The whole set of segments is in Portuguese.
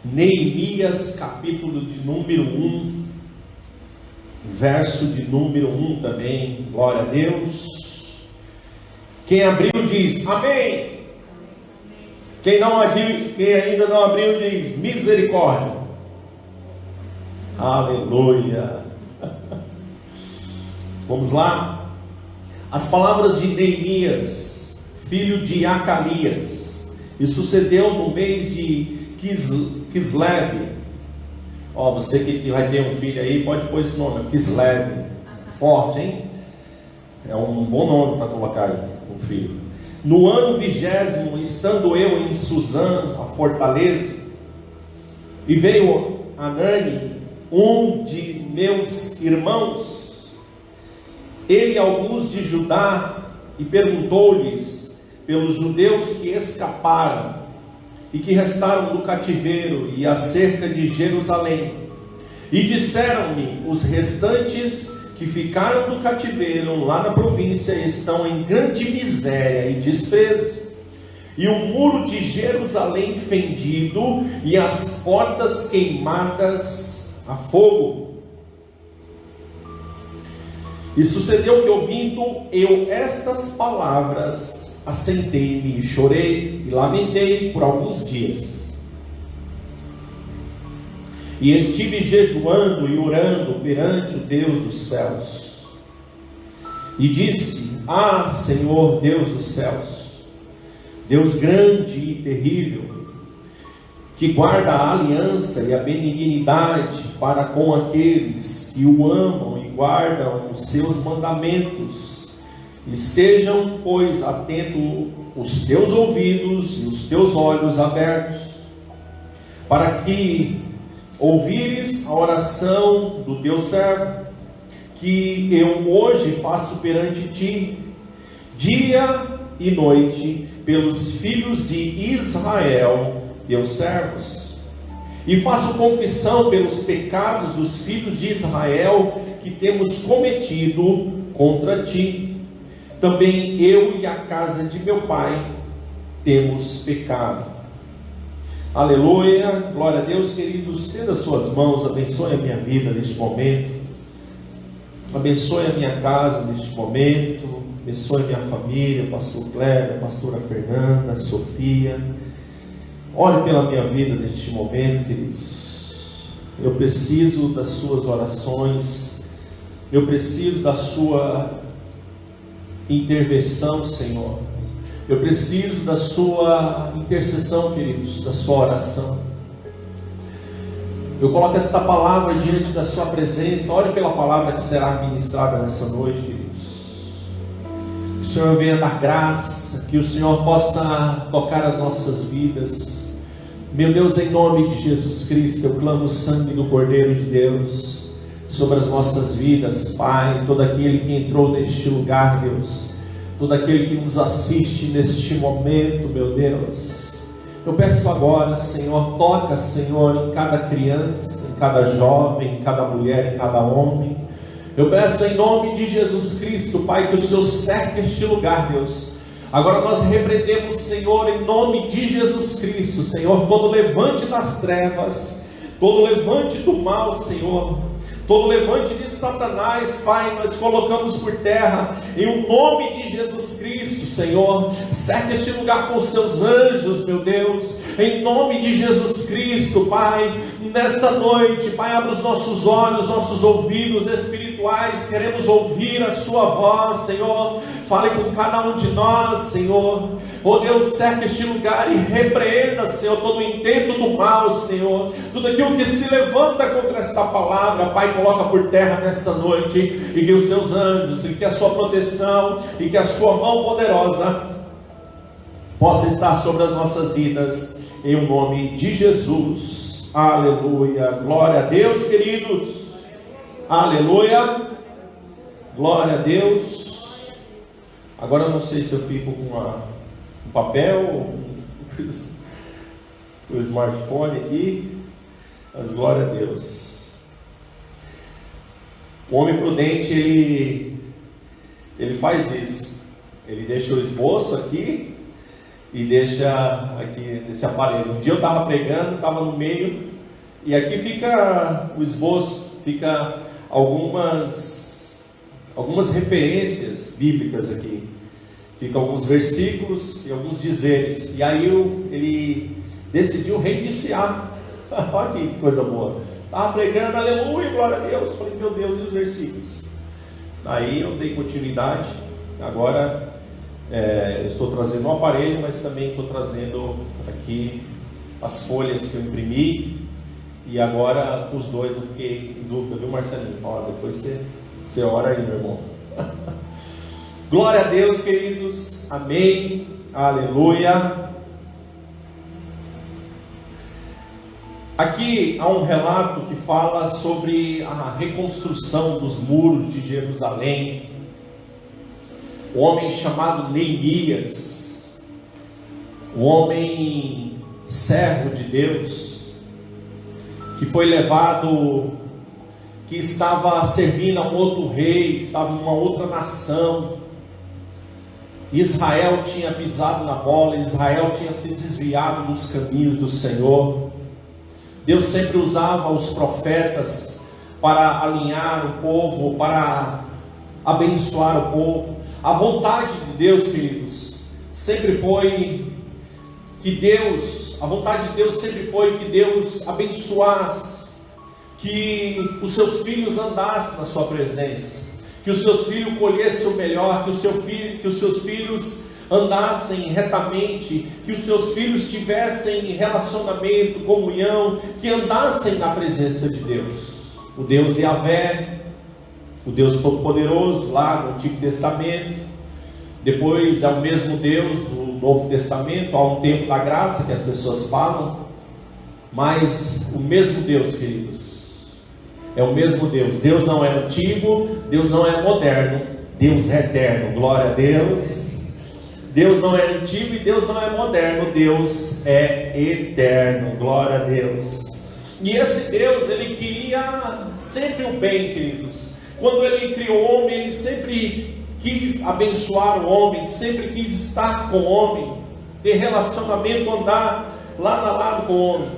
Neemias, capítulo de número 1, verso de número 1 também. Glória a Deus. Quem abriu diz amém. Quem ainda não abriu diz misericórdia. Aleluia. Vamos lá. As palavras de Neemias, filho de Acalias. Isso sucedeu no mês de Kislev. Você que vai ter um filho aí, pode pôr esse nome, Kislev. Forte, hein? É um bom nome para colocar aí, um filho. No ano 20º, estando eu em Suzã, a fortaleza, e veio Anani, um de meus irmãos, ele e alguns de Judá, e perguntou-lhes pelos judeus que escaparam e que restaram do cativeiro e acerca de Jerusalém. E disseram-me: os restantes que ficaram do cativeiro lá na província estão em grande miséria e desprezo, e o muro de Jerusalém fendido e as portas queimadas a fogo. E sucedeu que, ouvindo eu estas palavras, assentei-me e chorei e lamentei por alguns dias. E estive jejuando e orando perante o Deus dos céus. E disse: ah, Senhor Deus dos céus, Deus grande e terrível, que guarda a aliança e a benignidade para com aqueles que o amam e guardam os seus mandamentos. Estejam, pois, atentos os teus ouvidos e os teus olhos abertos, para que ouvires a oração do teu servo, que eu hoje faço perante ti, dia e noite, pelos filhos de Israel, teus servos, e faço confissão pelos pecados dos filhos de Israel que temos cometido contra ti. Também eu e a casa de meu pai temos pecado. Aleluia, glória a Deus. Queridos, estenda as suas mãos, abençoe a minha vida neste momento, abençoe a minha casa neste momento, abençoe a minha família, pastor Cléber, pastora Fernanda, Sofia. Ore pela minha vida neste momento, queridos. Eu preciso das suas orações, eu preciso da sua intervenção, Senhor. Eu preciso da sua intercessão, queridos, da sua oração. Eu coloco esta palavra diante da sua presença. Ore pela palavra que será ministrada nessa noite, queridos. Que o Senhor venha dar graça, que o Senhor possa tocar as nossas vidas. Meu Deus, em nome de Jesus Cristo, eu clamo o sangue do Cordeiro de Deus sobre as nossas vidas, Pai. Todo aquele que entrou neste lugar, Deus, todo aquele que nos assiste neste momento, meu Deus, eu peço agora, Senhor, toca, Senhor, em cada criança, em cada jovem, em cada mulher, em cada homem. Eu peço em nome de Jesus Cristo, Pai, que o Senhor cerque este lugar, Deus. Agora nós repreendemos, Senhor, em nome de Jesus Cristo, Senhor, todo levante das trevas, todo levante do mal, Senhor, todo levante de Satanás, Pai, nós colocamos por terra, em o nome de Jesus Cristo, Senhor. Cerca este lugar com os seus anjos, meu Deus, em nome de Jesus Cristo, Pai. Nesta noite, Pai, abre os nossos olhos, nossos ouvidos espirituais, queremos ouvir a sua voz, Senhor. Fale com cada um de nós, Senhor. Oh Deus, cerca este lugar e repreenda, Senhor, todo o intento do mal, Senhor. Tudo aquilo que se levanta contra esta palavra, Pai, coloca por terra nessa noite. E que os seus anjos, e que a sua proteção, e que a sua mão poderosa possa estar sobre as nossas vidas, em o nome de Jesus. Aleluia. Glória a Deus, queridos. Aleluia. Glória a Deus. Agora eu não sei se eu fico com um papel ou o smartphone aqui, mas glória a Deus. O homem prudente, ele faz isso. Ele deixa o esboço aqui e deixa aqui nesse aparelho. Um dia eu estava pregando, estava no meio, e aqui fica o esboço, fica algumas referências bíblicas aqui. Fica alguns versículos e alguns dizeres. E aí ele decidiu reiniciar. Olha que coisa boa. Estava pregando, aleluia, glória a Deus. Falei, meu Deus, e os versículos? Aí eu dei continuidade. Agora eu estou trazendo um aparelho, mas também estou trazendo aqui as folhas que eu imprimi. E agora os dois eu fiquei em dúvida, viu, Marcelinho? Ó, depois você ora aí, meu irmão. Glória a Deus, queridos. Amém. Aleluia. Aqui há um relato que fala sobre a reconstrução dos muros de Jerusalém. O homem chamado Neemias, o homem servo de Deus, que foi levado, que estava servindo a um outro rei, estava em uma outra nação. Israel tinha pisado na bola, Israel tinha se desviado dos caminhos do Senhor. Deus sempre usava os profetas para alinhar o povo, para abençoar o povo. A vontade de Deus, queridos, sempre foi a vontade de Deus sempre foi que Deus abençoasse, que os seus filhos andassem na sua presença, que os seus filhos colhessem o melhor, que os seus filhos andassem retamente, que os seus filhos tivessem relacionamento, comunhão, que andassem na presença de Deus. O Deus Yahvé, o Deus Todo-Poderoso, lá no Antigo Testamento. Depois é o mesmo Deus do Novo Testamento. Há um tempo da graça que as pessoas falam, mas o mesmo Deus, queridos, é o mesmo Deus. Deus não é antigo, Deus não é moderno, Deus é eterno. Glória a Deus. Deus não é antigo e Deus não é moderno, Deus é eterno. Glória a Deus. E esse Deus, Ele queria sempre o bem, queridos. Quando Ele criou o homem, Ele sempre quis abençoar o homem, sempre quis estar com o homem, ter relacionamento, andar lado a lado com o homem.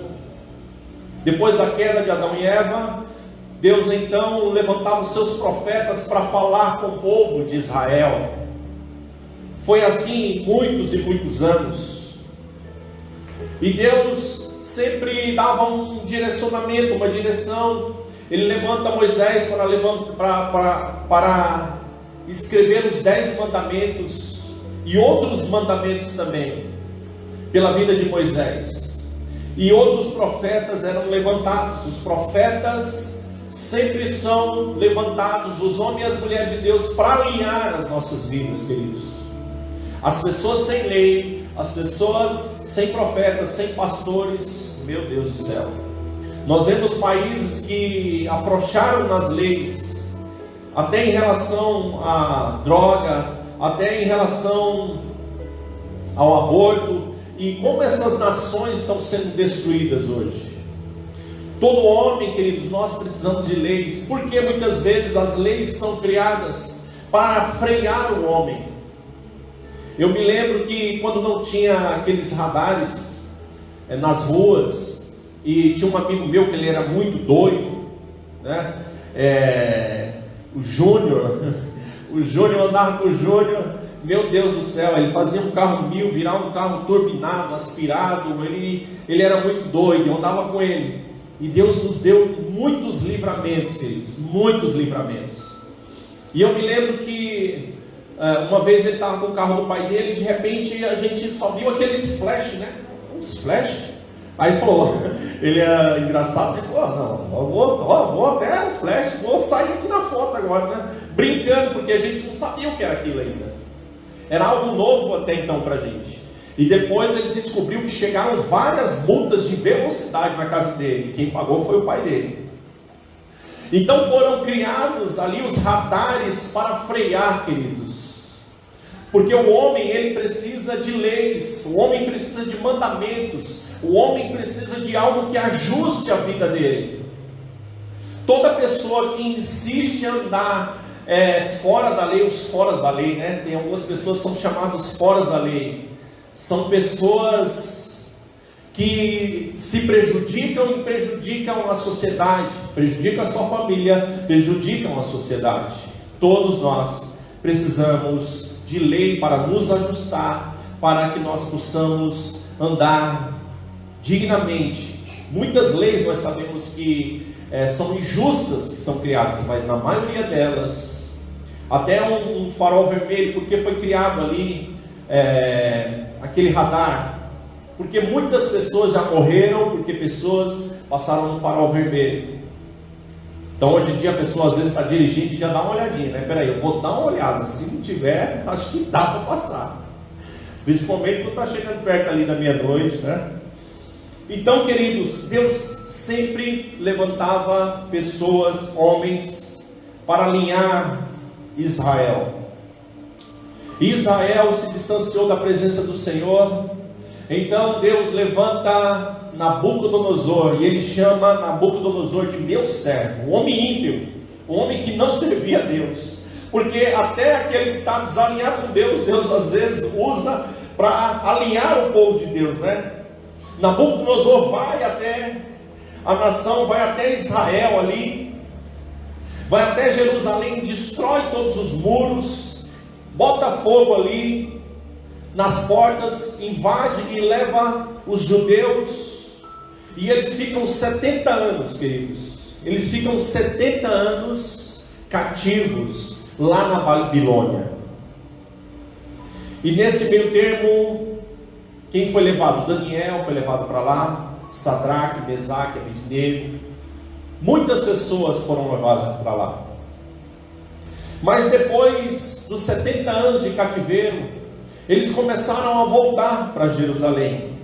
Depois da queda de Adão e Eva, Deus então levantava os seus profetas para falar com o povo de Israel. Foi assim muitos e muitos anos. E Deus sempre dava um direcionamento, uma direção. Ele levanta Moisés para escrever os 10 mandamentos e outros mandamentos também, pela vida de Moisés. E outros profetas eram levantados. Os profetas sempre são levantados, os homens e as mulheres de Deus, para alinhar as nossas vidas, queridos. As pessoas sem lei, as pessoas sem profetas, sem pastores, meu Deus do céu. Nós vemos países que afrouxaram nas leis, até em relação à droga, até em relação ao aborto, e como essas nações estão sendo destruídas hoje. Todo homem, queridos, nós precisamos de leis, porque muitas vezes as leis são criadas para frear o homem. Eu me lembro que quando não tinha aqueles radares nas ruas, e tinha um amigo meu que ele era muito doido, né? O Júnior andava com o Júnior, meu Deus do céu, ele fazia um carro 1000 virar um carro turbinado, aspirado, ele era muito doido, eu andava com ele, e Deus nos deu muitos livramentos, queridos, muitos livramentos. E eu me lembro que uma vez ele estava com o carro do pai dele, e de repente a gente só viu aqueles flash, né? Uns flash. Aí falou, ele é engraçado, ele falou, não, vou até o flash, vou sair aqui na foto agora, né? Brincando, porque a gente não sabia o que era aquilo ainda. Era algo novo até então para a gente. E depois ele descobriu que chegaram várias multas de velocidade na casa dele. Quem pagou foi o pai dele. Então foram criados ali os radares para frear, queridos. Porque o homem, ele precisa de leis, o homem precisa de mandamentos, o homem precisa de algo que ajuste a vida dele. Toda pessoa que insiste em andar fora da lei, os foras da lei, né? Tem algumas pessoas que são chamadas foras da lei. são pessoas que se prejudicam e prejudicam a sociedade, prejudicam a sua família, prejudicam a sociedade. Todos nós precisamos de lei para nos ajustar, para que nós possamos andar dignamente. Muitas leis nós sabemos que são injustas, que são criadas, mas na maioria delas, até um farol vermelho, porque foi criado ali aquele radar, porque muitas pessoas já morreram, porque pessoas passaram no farol vermelho. Então hoje em dia a pessoa às vezes está dirigindo e já dá uma olhadinha, né? Peraí, eu vou dar uma olhada, se não tiver, acho que dá para passar, principalmente quando está chegando perto ali da meia-noite, né? Então, queridos, Deus sempre levantava pessoas, homens, para alinhar Israel. Israel se distanciou da presença do Senhor. Então Deus levanta Nabucodonosor, e ele chama Nabucodonosor de meu servo, o homem ímpio, o homem que não servia a Deus, porque até aquele que está desalinhado com Deus, Deus às vezes usa para alinhar o povo de Deus, né? Nabucodonosor vai até a nação, vai até Israel ali, vai até Jerusalém, destrói todos os muros, bota fogo ali nas portas, invade e leva os judeus, e eles ficam 70 anos, queridos, eles ficam 70 anos cativos lá na Babilônia. E nesse meio termo, quem foi levado? Daniel foi levado para lá, Sadraque, Mesaque, Abednego, muitas pessoas foram levadas para lá. Mas depois dos 70 anos de cativeiro, eles começaram a voltar para Jerusalém.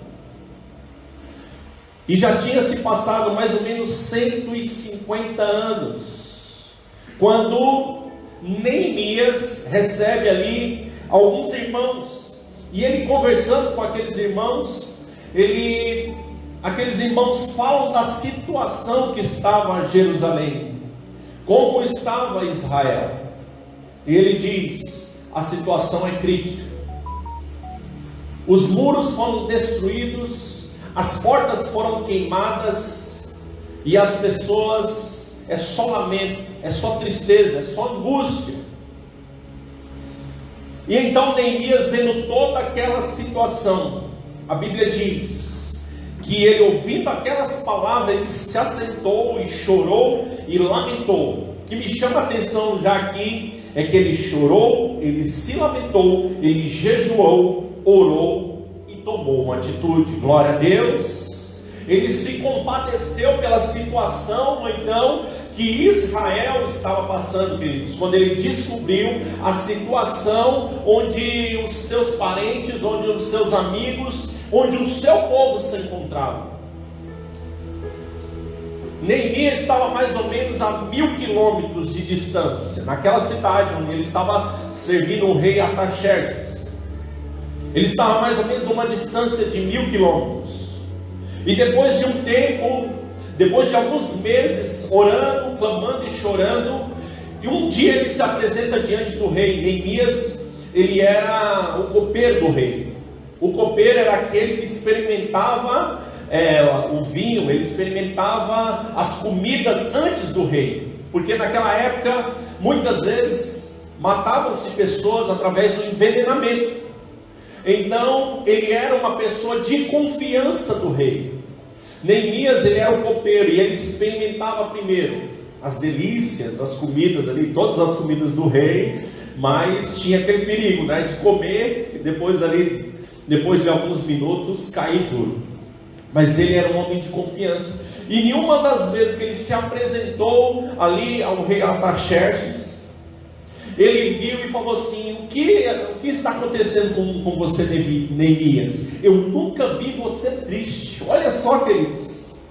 E já tinha se passado mais ou menos 150 anos, quando Neemias recebe ali alguns irmãos, e ele conversando com aqueles irmãos, aqueles irmãos falam da situação que estava Jerusalém, como estava Israel. E ele diz: a situação é crítica, os muros foram destruídos, as portas foram queimadas, e as pessoas, é só lamento, é só tristeza, é só angústia. E então Neemias, vendo toda aquela situação, a Bíblia diz que ele, ouvindo aquelas palavras, ele se assentou e chorou e lamentou. O que me chama a atenção já aqui é que ele chorou, ele se lamentou, ele jejuou, orou e tomou uma atitude. Glória a Deus. Ele se compadeceu pela situação, então, que Israel estava passando, queridos, quando ele descobriu a situação onde os seus parentes, onde os seus amigos, onde o seu povo se encontrava. Neemias estava mais ou menos a 1000 quilômetros de distância, naquela cidade onde ele estava servindo o rei Artaxerxes. Ele estava mais ou menos a uma distância de 1000 quilômetros. E depois de um tempo, depois de alguns meses orando, clamando e chorando, e um dia ele se apresenta diante do rei. Neemias, ele era o copeiro do rei. O copeiro era aquele que experimentava o vinho, ele experimentava as comidas antes do rei, porque naquela época muitas vezes matavam-se pessoas através do envenenamento. Então ele era uma pessoa de confiança do rei. Neemias, ele era o copeiro, e ele experimentava primeiro as delícias, as comidas ali, todas as comidas do rei, mas tinha aquele perigo, né, de comer e depois ali, depois de alguns minutos, cair duro. Mas ele era um homem de confiança, e nenhuma das vezes que ele se apresentou ali ao rei Artaxerxes, ele viu e falou assim: o que está acontecendo com você, Neemias? Eu nunca vi você triste. Olha só, queridos,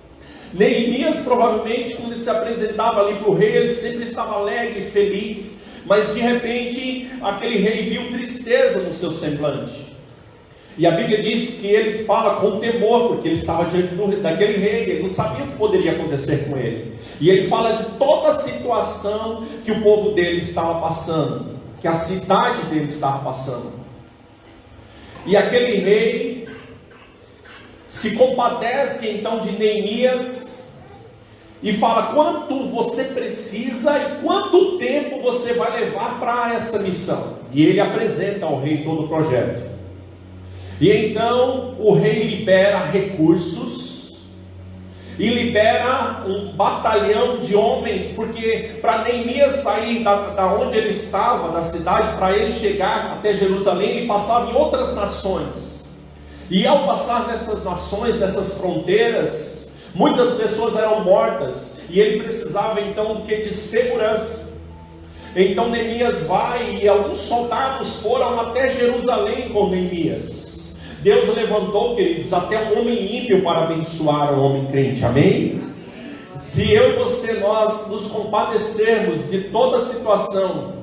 Neemias provavelmente, quando ele se apresentava ali para o rei, ele sempre estava alegre, feliz, mas de repente aquele rei viu tristeza no seu semblante. E a Bíblia diz que ele fala com temor, porque ele estava diante daquele rei, ele não sabia o que poderia acontecer com ele. E ele fala de toda a situação que o povo dele estava passando, que a cidade dele estava passando. E aquele rei se compadece então de Neemias e fala quanto você precisa e quanto tempo você vai levar para essa missão. E ele apresenta ao rei todo o projeto. E então o rei libera recursos e libera um batalhão de homens, porque para Neemias sair da onde ele estava, da cidade, para ele chegar até Jerusalém, ele passava em outras nações. E ao passar nessas nações, nessas fronteiras, muitas pessoas eram mortas, e ele precisava então do que? De segurança. Então Neemias vai, e alguns soldados foram até Jerusalém com Neemias. Deus levantou, queridos, até um homem ímpio para abençoar o homem crente, amém? Se eu e você, nós nos compadecermos de toda a situação,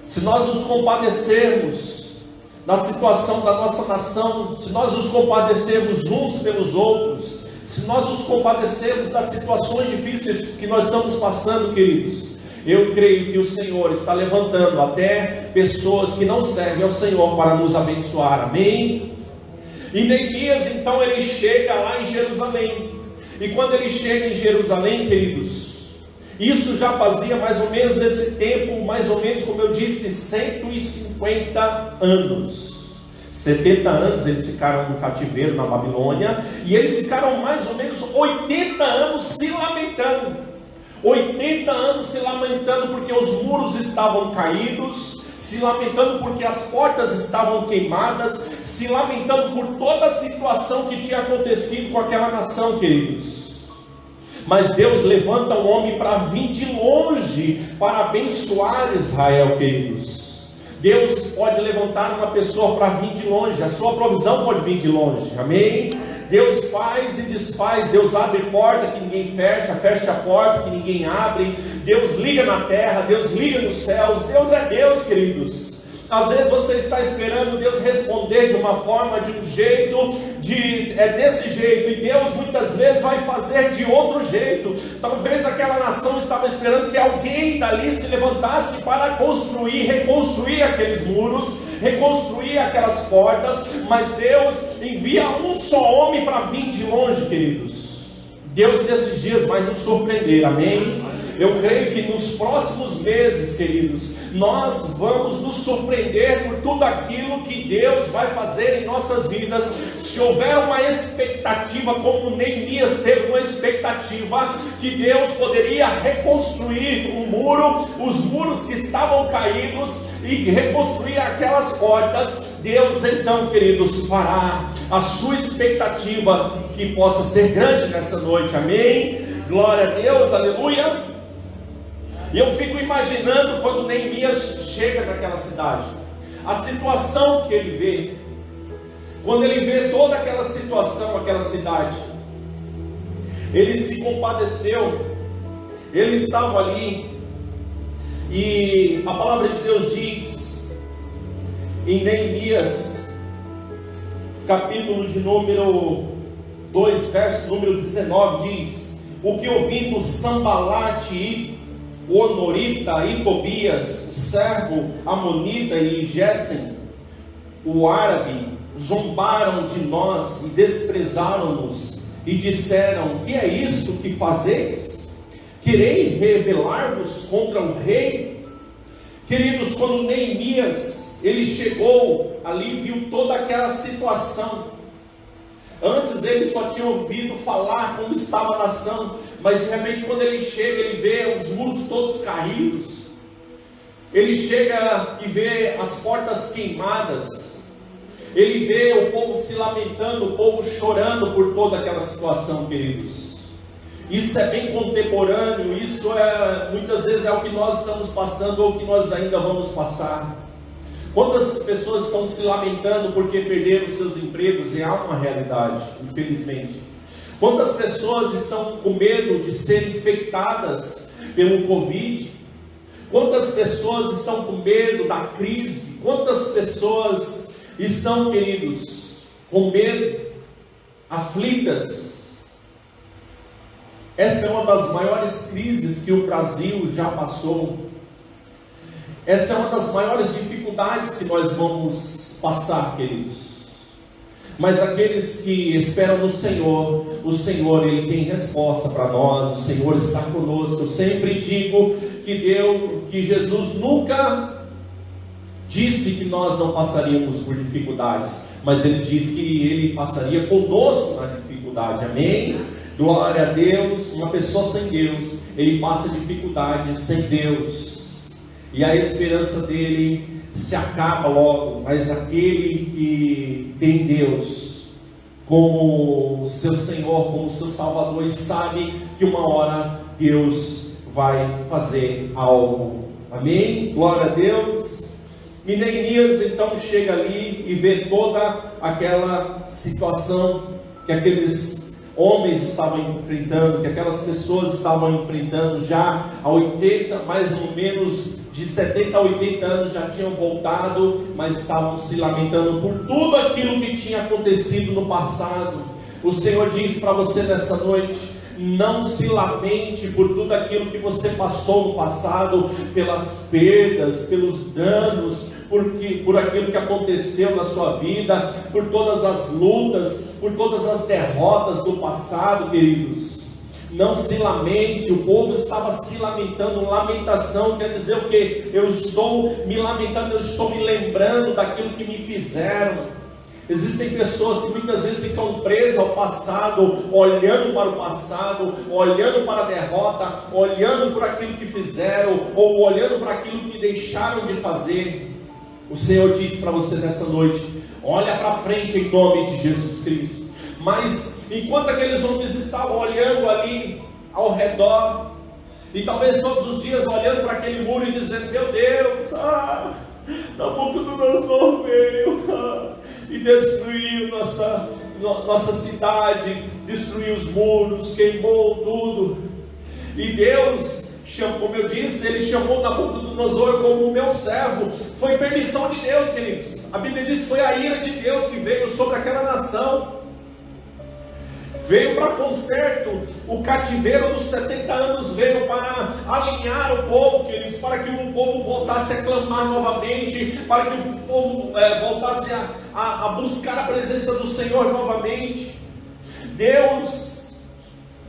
se nós nos compadecermos da situação da nossa nação, se nós nos compadecermos uns pelos outros, se nós nos compadecermos das situações difíceis que nós estamos passando, queridos, eu creio que o Senhor está levantando até pessoas que não servem ao Senhor para nos abençoar, amém? E Neemias então ele chega lá em Jerusalém, e quando ele chega em Jerusalém, queridos, isso já fazia mais ou menos esse tempo, mais ou menos como eu disse, 150 anos, 70 anos eles ficaram no cativeiro na Babilônia, e eles ficaram mais ou menos 80 anos se lamentando, 80 anos se lamentando porque os muros estavam caídos, se lamentando porque as portas estavam queimadas, se lamentando por toda a situação que tinha acontecido com aquela nação, queridos. Mas Deus levanta um homem para vir de longe, para abençoar Israel, queridos. Deus pode levantar uma pessoa para vir de longe, a sua provisão pode vir de longe, amém? Deus faz e desfaz, Deus abre porta que ninguém fecha, fecha a porta que ninguém abre, Deus liga na terra, Deus liga nos céus, Deus é Deus, queridos. Às vezes você está esperando Deus responder de uma forma, de um jeito, desse jeito, e Deus muitas vezes vai fazer de outro jeito. Talvez aquela nação estava esperando que alguém dali se levantasse para construir, reconstruir aqueles muros, reconstruir aquelas portas, mas Deus envia um só homem para vir de longe, queridos. Deus nesses dias vai nos surpreender, amém? Eu creio que nos próximos meses, queridos, nós vamos nos surpreender por tudo aquilo que Deus vai fazer em nossas vidas. Se houver uma expectativa, como Neemias teve uma expectativa, que Deus poderia reconstruir um muro, os muros que estavam caídos, e reconstruir aquelas portas, Deus então, queridos, fará a sua expectativa que possa ser grande nessa noite, amém? Glória a Deus, aleluia. E eu fico imaginando quando Neemias chega naquela cidade, a situação que ele vê, quando ele vê toda aquela situação, aquela cidade, ele se compadeceu, ele estava ali, e a palavra de Deus diz, em Neemias, capítulo de número 2, verso número 19, diz: o que ouvindo Sambalate e o Honorita e Tobias, o servo Amonita e Gessem, o árabe, zombaram de nós e desprezaram-nos, e disseram: que é isto que fazeis? Quereis rebelar-vos contra o rei? Queridos, quando Neemias, ele chegou ali, viu toda aquela situação. Antes ele só tinha ouvido falar como estava a nação, mas de repente quando ele chega, ele vê os muros todos caídos, ele chega e vê as portas queimadas, ele vê o povo se lamentando, o povo chorando por toda aquela situação, queridos. Isso é bem contemporâneo, isso muitas vezes é o que nós estamos passando ou o que nós ainda vamos passar. Quantas pessoas estão se lamentando porque perderam seus empregos? E há uma realidade, infelizmente. Quantas pessoas estão com medo de serem infectadas pelo Covid? Quantas pessoas estão com medo da crise? Quantas pessoas estão, queridos, com medo, aflitas? Essa é uma das maiores crises que o Brasil já passou. Essa é uma das maiores dificuldades que nós vamos passar, queridos. Mas aqueles que esperam no Senhor, o Senhor, Ele tem resposta para nós, o Senhor está conosco. Eu sempre digo que Jesus nunca disse que nós não passaríamos por dificuldades, mas Ele disse que Ele passaria conosco na dificuldade, amém? Glória a Deus. Uma pessoa sem Deus, ele passa dificuldade sem Deus, e a esperança dele se acaba logo. Mas aquele que tem Deus como seu Senhor, como seu Salvador, e sabe que uma hora Deus vai fazer algo, amém? Glória a Deus. E Neemias então chega ali e vê toda aquela situação que aqueles homens estavam enfrentando, que aquelas pessoas estavam enfrentando já há 80, mais ou menos de 70 a 80 anos, já tinham voltado, mas estavam se lamentando por tudo aquilo que tinha acontecido no passado. O Senhor diz para você nessa noite: não se lamente por tudo aquilo que você passou no passado, pelas perdas, pelos danos, por aquilo que aconteceu na sua vida, por todas as lutas, por todas as derrotas do passado, queridos. Não se lamente. O povo estava se lamentando. Lamentação quer dizer o quê? Eu estou me lamentando, eu estou me lembrando daquilo que me fizeram. Existem pessoas que muitas vezes ficam presas ao passado, olhando para o passado, olhando para a derrota, olhando para aquilo que fizeram, ou olhando para aquilo que deixaram de fazer. O Senhor diz para você nessa noite: olha para frente em nome de Jesus Cristo. Mas enquanto aqueles homens estavam olhando ali ao redor, e talvez todos os dias olhando para aquele muro e dizendo: meu Deus, Nabucodonosor veio e destruiu nossa cidade, destruiu os muros, queimou tudo. E Deus, como eu disse, Ele chamou Nabucodonosor como o meu servo. Foi permissão de Deus, queridos. A Bíblia diz que foi a ira de Deus que veio sobre aquela nação. Veio para conserto. O cativeiro dos 70 anos veio para alinhar o povo, queridos, para que o povo voltasse a clamar novamente, para que o povo voltasse a buscar a presença do Senhor novamente. Deus,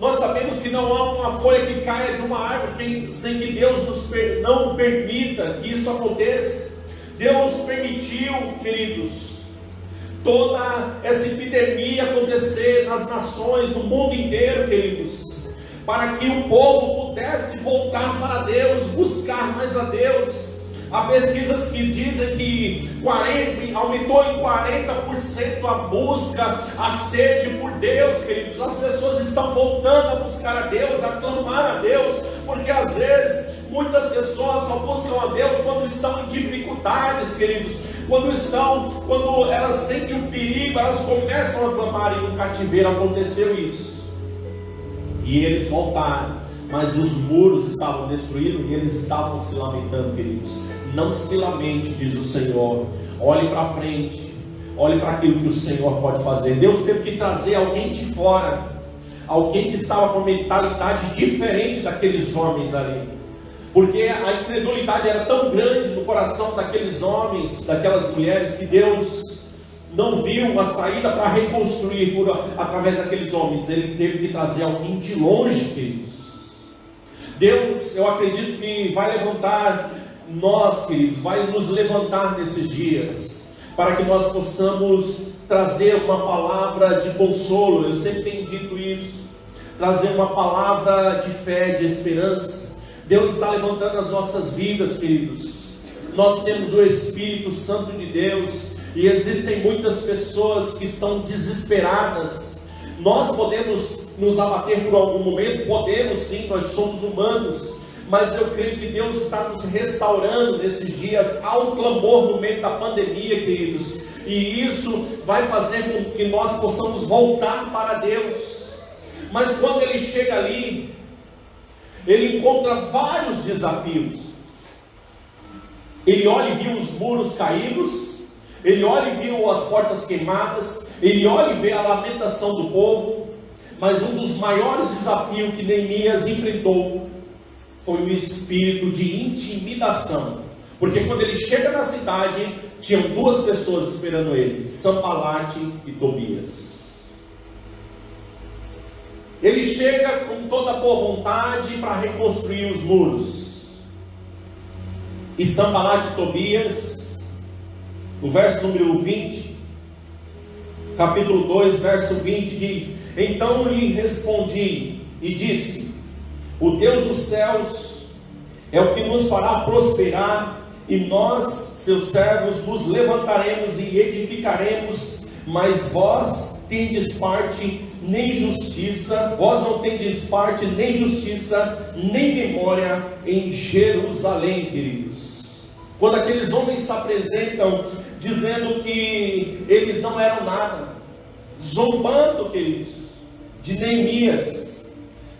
nós sabemos que não há uma folha que caia de uma árvore sem que Deus não permita que isso aconteça. Deus permitiu, queridos, toda essa epidemia acontecer nas nações, no mundo inteiro, queridos, para que o povo pudesse voltar para Deus, buscar mais a Deus. Há pesquisas que dizem que aumentou em 40% a busca, a sede por Deus, queridos. As pessoas estão voltando a buscar a Deus, a clamar a Deus, porque às vezes muitas pessoas só buscam a Deus quando estão em dificuldades, queridos. Quando elas sentem um perigo, elas começam a clamar, e no cativeiro aconteceu isso. E eles voltaram, mas os muros estavam destruídos e eles estavam se lamentando, queridos. Não se lamente, diz o Senhor. Olhe para frente, olhe para aquilo que o Senhor pode fazer. Deus teve que trazer alguém de fora, alguém que estava com mentalidade diferente daqueles homens ali. Porque a incredulidade era tão grande no coração daqueles homens, daquelas mulheres, que Deus não viu uma saída para reconstruir através daqueles homens. Ele teve que trazer alguém de longe, queridos. Deus, eu acredito que vai levantar nós, queridos, vai nos levantar nesses dias, para que nós possamos trazer uma palavra de consolo. Eu sempre tenho dito isso, trazer uma palavra de fé, de esperança. Deus está levantando as nossas vidas, queridos. Nós temos o Espírito Santo de Deus, e existem muitas pessoas que estão desesperadas. Nós podemos nos abater por algum momento, podemos sim, nós somos humanos, mas eu creio que Deus está nos restaurando nesses dias. Há um clamor no meio da pandemia, queridos, e isso vai fazer com que nós possamos voltar para Deus. Mas quando ele chega ali, ele encontra vários desafios. Ele olha e viu os muros caídos, ele olha e viu as portas queimadas, ele olha e vê a lamentação do povo. Mas um dos maiores desafios que Neemias enfrentou foi o espírito de intimidação. Porque quando ele chega na cidade, tinham duas pessoas esperando ele, Sanbalate e Tobias. Ele chega com toda a boa vontade para reconstruir os muros. E Sanbalate e Tobias, no verso número 20, capítulo 2, verso 20, diz: então lhe respondi e disse: o Deus dos céus é o que nos fará prosperar, e nós, seus servos, nos levantaremos e edificaremos, mas vós tendes parte nem justiça, vós não tendes parte nem justiça, nem memória em Jerusalém, queridos. Quando aqueles homens se apresentam dizendo que eles não eram nada, zombando, queridos, de Neemias,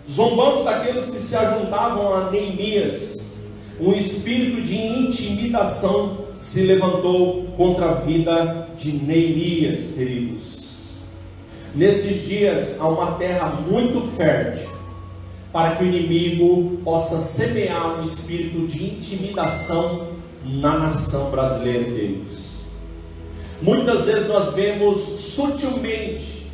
zombando daqueles que se ajuntavam a Neemias, um espírito de intimidação se levantou contra a vida de Neemias, queridos. Nesses dias há uma terra muito fértil para que o inimigo possa semear um espírito de intimidação na nação brasileira, queridos. Muitas vezes nós vemos sutilmente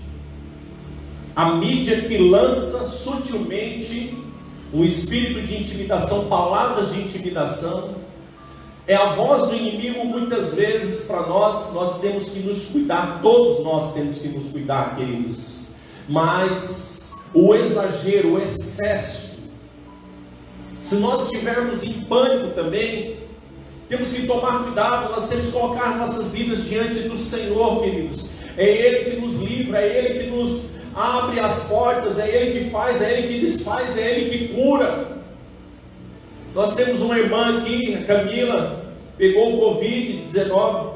a mídia que lança sutilmente um espírito de intimidação, palavras de intimidação. É a voz do inimigo. Muitas vezes para nós temos que nos cuidar, todos nós temos que nos cuidar, queridos. Mas o exagero, o excesso, se nós estivermos em pânico também, temos que tomar cuidado. Nós temos que colocar nossas vidas diante do Senhor, queridos. É Ele que nos livra, é Ele que nos abre as portas, é Ele que faz, é Ele que desfaz, é Ele que cura. Nós temos uma irmã aqui, a Camila, pegou o Covid-19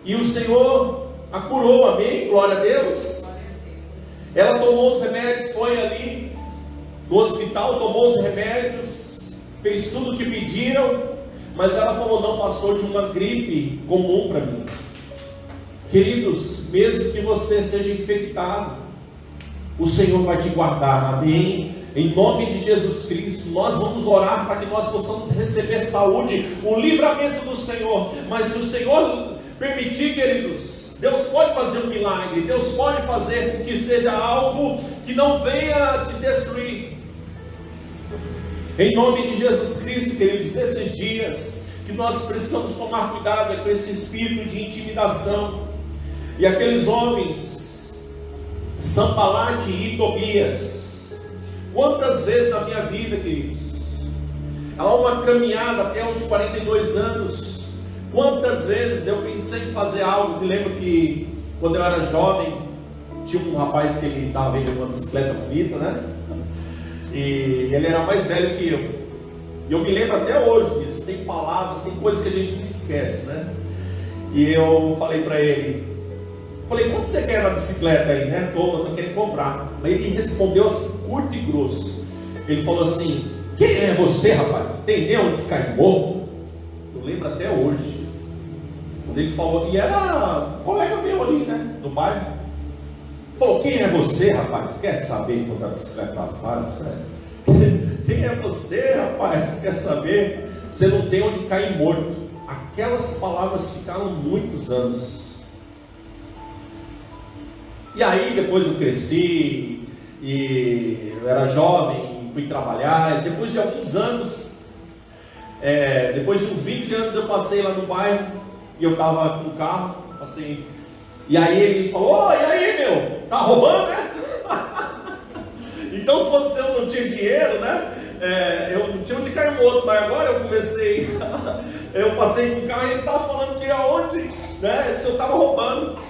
e o Senhor a curou, amém? Glória a Deus. Ela tomou os remédios, foi ali no hospital, tomou os remédios, fez tudo o que pediram, mas ela falou: não passou de uma gripe comum para mim. Queridos, mesmo que você seja infectado, o Senhor vai te guardar, amém? Em nome de Jesus Cristo, nós vamos orar para que nós possamos receber saúde, o livramento do Senhor. Mas se o Senhor permitir, queridos, Deus pode fazer um milagre, Deus pode fazer com que seja algo que não venha te destruir. Em nome de Jesus Cristo, queridos, nesses dias que nós precisamos tomar cuidado com esse espírito de intimidação. E aqueles homens, Sanbalate e Tobias, quantas vezes na minha vida, queridos, há uma caminhada até os 42 anos, quantas vezes eu pensei em fazer algo. Me lembro que quando eu era jovem, tinha um rapaz que ele estava vendendo uma bicicleta bonita, né? E ele era mais velho que eu. E eu me lembro até hoje disso. Tem palavras, tem coisas que a gente não esquece, né? E eu falei para ele, quanto você quer na bicicleta aí, né? Tô querendo comprar. Mas ele respondeu assim, curto e grosso. Ele falou assim: quem é você, rapaz? Tem nem onde cair morto? Eu lembro até hoje. Quando ele falou, e era colega meu ali, né? No bairro. Falou: quem é você, rapaz? Quer saber quando a bicicleta faz? Quem é você, rapaz? Quer saber? Você não tem onde cair morto. Aquelas palavras ficaram muitos anos. E aí depois eu cresci, e eu era jovem, fui trabalhar, e depois de alguns anos, depois de uns 20 anos eu passei lá no bairro, e eu estava com o carro, passei, e aí ele falou: e aí, meu, tá roubando, né? Então, se fosse eu não tinha dinheiro, né? Eu não tinha onde cair morto, mas agora eu comecei, eu passei com o carro e ele estava falando que aonde, né? Se eu estava roubando.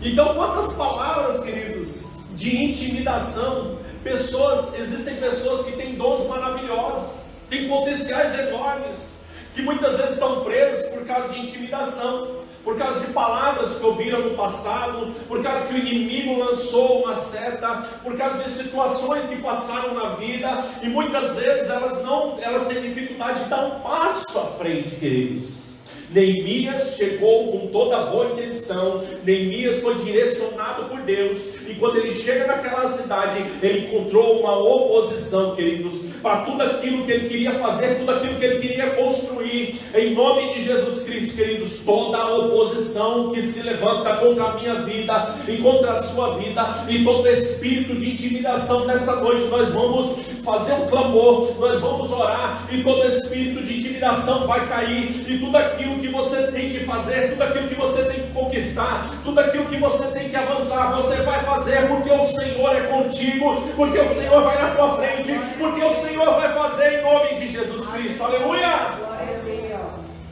Então, quantas palavras, queridos, de intimidação. Existem pessoas que têm dons maravilhosos, têm potenciais enormes, que muitas vezes estão presas por causa de intimidação, por causa de palavras que ouviram no passado, por causa que o inimigo lançou uma seta, por causa de situações que passaram na vida, e muitas vezes elas têm dificuldade de dar um passo à frente, queridos. Neemias chegou com toda a boa intenção, Neemias foi direcionado por Deus, que quando ele chega naquela cidade, ele encontrou uma oposição, queridos, para tudo aquilo que ele queria fazer, tudo aquilo que ele queria construir. Em nome de Jesus Cristo, queridos, toda a oposição que se levanta contra a minha vida e contra a sua vida, e todo espírito de intimidação, nessa noite nós vamos fazer um clamor, nós vamos orar, e todo espírito de intimidação vai cair, e tudo aquilo que você tem que fazer, tudo aquilo que você tem que conquistar, tudo aquilo que você tem que avançar, você vai fazer, porque o Senhor é contigo, porque o Senhor vai na tua frente, porque o Senhor vai fazer em nome de Jesus Cristo. Aleluia!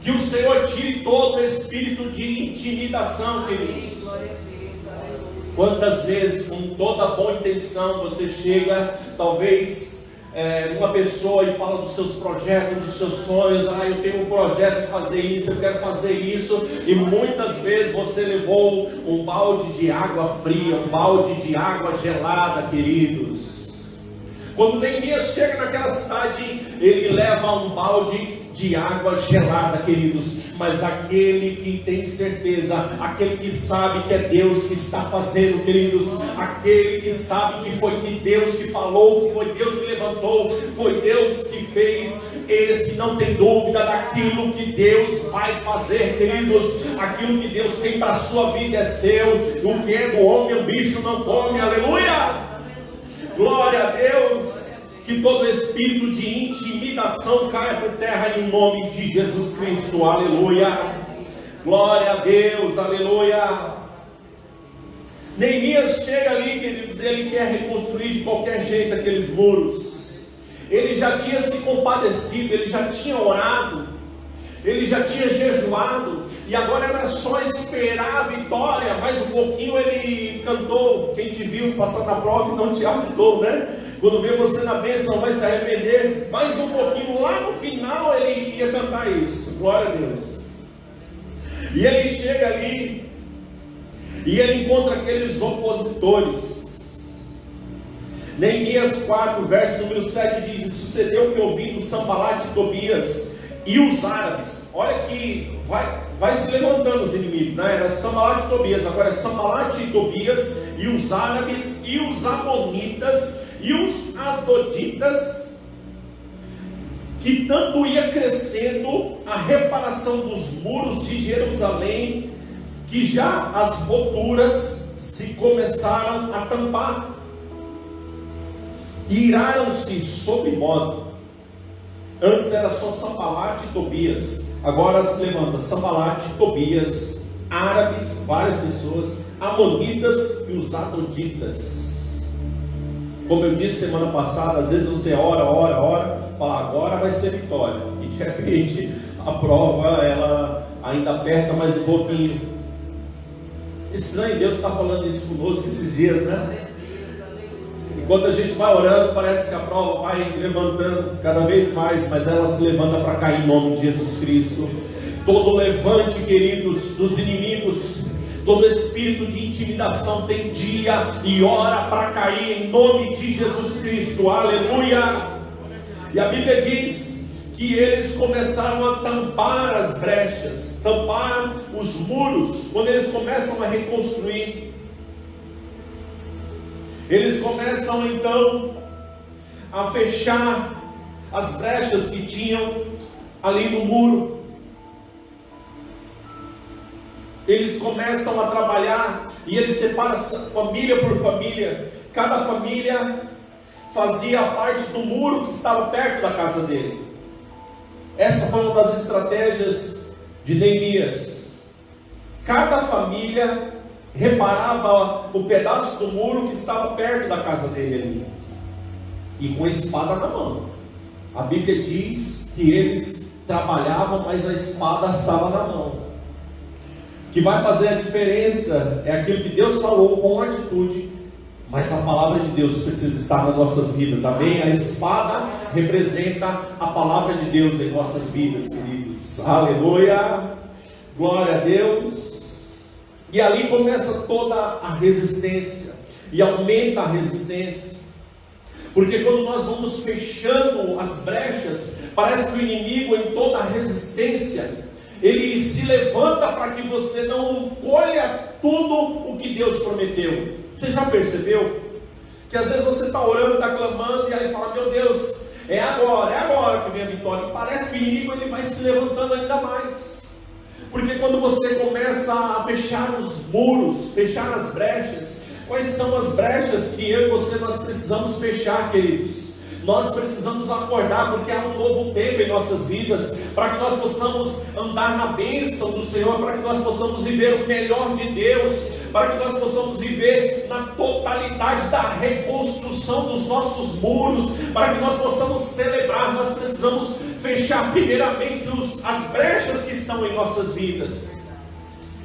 Que o Senhor tire todo espírito de intimidação, queridos. Quantas vezes, com toda boa intenção, você chega, talvez, uma pessoa e fala dos seus projetos, dos seus sonhos. Eu tenho um projeto de fazer isso, eu quero fazer isso, e muitas vezes você levou um balde de água fria, um balde de água gelada, queridos. Quando Neemias chega naquela cidade, ele leva um balde de água gelada, queridos, mas aquele que tem certeza, aquele que sabe que é Deus que está fazendo, queridos, aquele que sabe que foi que Deus que falou, que foi Deus que levantou, foi Deus que fez, esse não tem dúvida daquilo que Deus vai fazer, queridos. Aquilo que Deus tem para a sua vida é seu, o que é do homem o bicho não come. Aleluia! Glória a Deus. Que todo espírito de intimidação caia por terra em nome de Jesus Cristo. Aleluia. Glória a Deus. Aleluia. Neemias chega ali, queridos, ele quer reconstruir de qualquer jeito aqueles muros. Ele já tinha se compadecido, ele já tinha orado, ele já tinha jejuado, e agora era só esperar a vitória. Mais um pouquinho ele cantou. Quem te viu passar na prova e não te ajudou, né? Quando vê você na bênção, vai se arrepender. Mais um pouquinho, lá no final ele ia cantar isso. Glória a Deus. E ele chega ali, e ele encontra aqueles opositores. Neemias 4, verso número 7 diz: sucedeu que ouvindo Sanbalate e Tobias e os árabes, olha que vai se levantando os inimigos, né? Era Sanbalate e Tobias, agora é Sanbalate e Tobias e os árabes e os amonitas e os asdoditas, que tanto ia crescendo a reparação dos muros de Jerusalém, que já as roturas se começaram a tampar, e iraram-se sobre modo. Antes era só Sanbalate e Tobias, agora se levanta Sanbalate, Tobias, árabes, várias pessoas, amonitas e os asdoditas. Como eu disse semana passada, às vezes você ora, fala agora vai ser vitória, e de repente a prova ela ainda aperta mais um pouquinho. Estranho, Deus está falando isso conosco esses dias, né? Enquanto a gente vai orando, parece que a prova vai levantando cada vez mais, mas ela se levanta para cair em nome de Jesus Cristo. Todo levante, queridos, dos inimigos, todo espírito de intimidação tem dia e hora para cair em nome de Jesus Cristo. Aleluia! E a Bíblia diz que eles começaram a tampar as brechas, tampar os muros. Quando eles começam a reconstruir, eles começam então a fechar as brechas que tinham ali no muro. Eles começam a trabalhar e eles separam família por família. Cada família fazia parte do muro que estava perto da casa dele. Essa foi uma das estratégias de Neemias. Cada família reparava o pedaço do muro que estava perto da casa dele ali, e com a espada na mão. A Bíblia diz que eles trabalhavam, mas a espada estava na mão. O que vai fazer a diferença é aquilo que Deus falou com atitude, mas a palavra de Deus precisa estar nas nossas vidas, amém? A espada representa a palavra de Deus em nossas vidas, queridos. Aleluia, glória a Deus. E ali começa toda a resistência, e aumenta a resistência, porque quando nós vamos fechando as brechas, parece que o inimigo, em toda a resistência, ele se levanta para que você não colha tudo o que Deus prometeu. Você já percebeu? Que às vezes você está orando, está clamando, e aí fala, meu Deus, é agora que vem a vitória. E parece que o inimigo ele vai se levantando ainda mais. Porque quando você começa a fechar os muros, fechar as brechas, quais são as brechas que eu e você nós precisamos fechar, queridos? Nós precisamos acordar, porque há um novo tempo em nossas vidas, para que nós possamos andar na bênção do Senhor, para que nós possamos viver o melhor de Deus, para que nós possamos viver na totalidade da reconstrução dos nossos muros, para que nós possamos celebrar. Nós precisamos fechar primeiramente as brechas que estão em nossas vidas.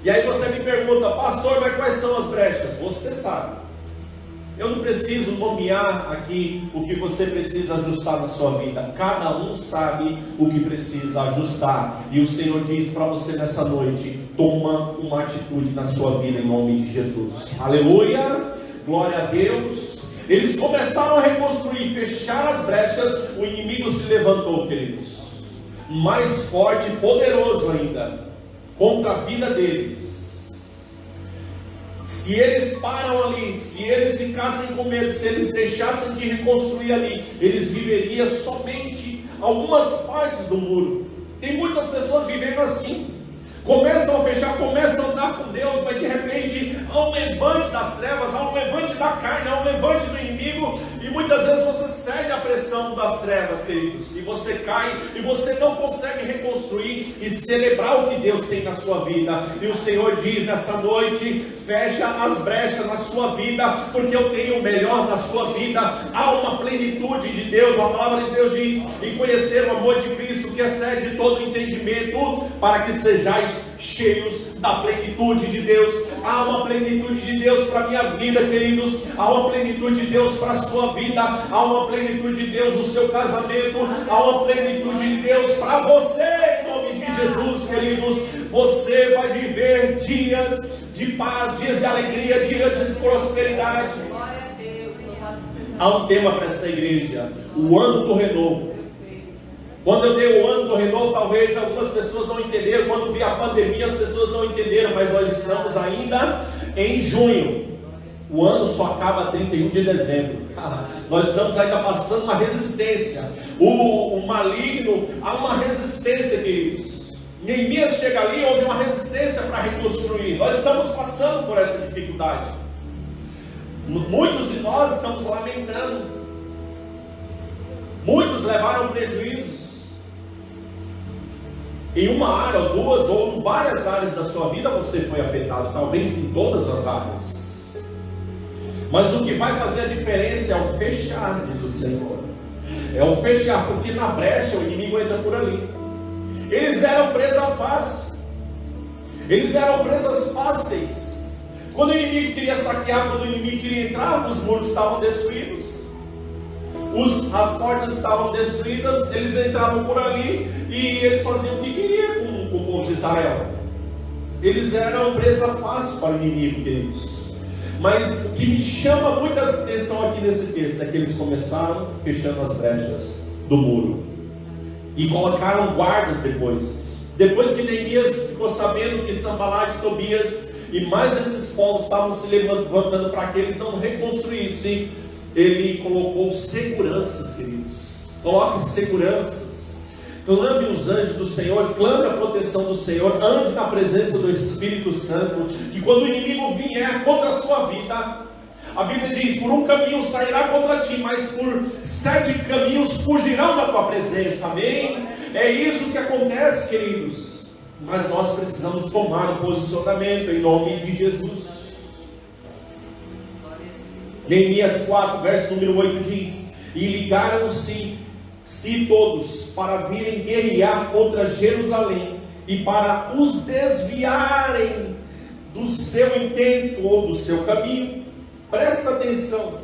E aí você me pergunta, pastor, mas quais são as brechas? Você sabe. Eu não preciso nomear aqui o que você precisa ajustar na sua vida. Cada um sabe o que precisa ajustar. E o Senhor diz para você nessa noite: toma uma atitude na sua vida em nome de Jesus. Aleluia, glória a Deus. Eles começaram a reconstruir, fechar as brechas. O inimigo se levantou, queridos, mais forte e poderoso ainda, contra a vida deles. Se eles param ali, se eles ficassem com medo, se eles deixassem de reconstruir ali, eles viveriam somente algumas partes do muro. Tem muitas pessoas vivendo assim, começam a fechar, começam a andar com Deus, mas de repente há um levante das trevas, há um levante da carne, há um levante do inimigo, e muitas vezes você cede à pressão das trevas, queridos, e você cai, e você não consegue reconstruir e celebrar o que Deus tem na sua vida. E o Senhor diz nessa noite: fecha as brechas na sua vida, porque eu tenho o melhor na sua vida. Há uma plenitude de Deus. A palavra de Deus diz: e conhecer o amor de Cristo, que excede todo entendimento, para que sejais cheios da plenitude de Deus. Há uma plenitude de Deus para a minha vida, queridos. Há uma plenitude de Deus para a sua vida. Há uma plenitude de Deus no seu casamento. Há uma plenitude de Deus para você, em nome de Jesus, queridos. Você vai viver dias de paz, dias de alegria, dias de prosperidade. Há um tema para essa igreja: o ano do renovo. Quando eu dei o ano do renovo, talvez algumas pessoas não entenderam. Quando vi a pandemia, as pessoas não entenderam. Mas nós estamos ainda em junho. O ano só acaba 31 de dezembro. Nós estamos ainda passando uma resistência. O maligno, há uma resistência, queridos. Neemias chega ali, houve uma resistência para reconstruir. Nós estamos passando por essa dificuldade. Muitos de nós estamos lamentando. Muitos levaram prejuízos. Em uma área, ou duas, ou em várias áreas da sua vida você foi afetado, talvez em todas as áreas. Mas o que vai fazer a diferença é o fechar, diz o Senhor. É o fechar, porque na brecha o inimigo entra por ali. Eles eram presa fácil. Eles eram presas fáceis. Quando o inimigo queria saquear, quando o inimigo queria entrar, os muros estavam destruídos. As portas estavam destruídas, eles entravam por ali e eles faziam o que queriam com o povo de Israel. Eles eram presa fácil para o inimigo, queridos. Mas o que me chama muita atenção aqui nesse texto é que eles começaram fechando as brechas do muro e colocaram guardas depois. Depois que Neemias ficou sabendo que Sanbalat, Tobias e mais esses povos estavam se levantando para que eles não reconstruíssem, ele colocou seguranças, queridos. Coloque seguranças. Clame os anjos do Senhor, clame a proteção do Senhor, ande na presença do Espírito Santo, que quando o inimigo vier contra a sua vida, a Bíblia diz: por um caminho sairá contra ti, mas por 7 caminhos fugirão da tua presença. Amém? É isso que acontece, queridos. Mas nós precisamos tomar um posicionamento em nome de Jesus. Neemias 4, verso número 8 diz: e ligaram-se todos para virem guerrear contra Jerusalém e para os desviarem do seu intento ou do seu caminho. Presta atenção.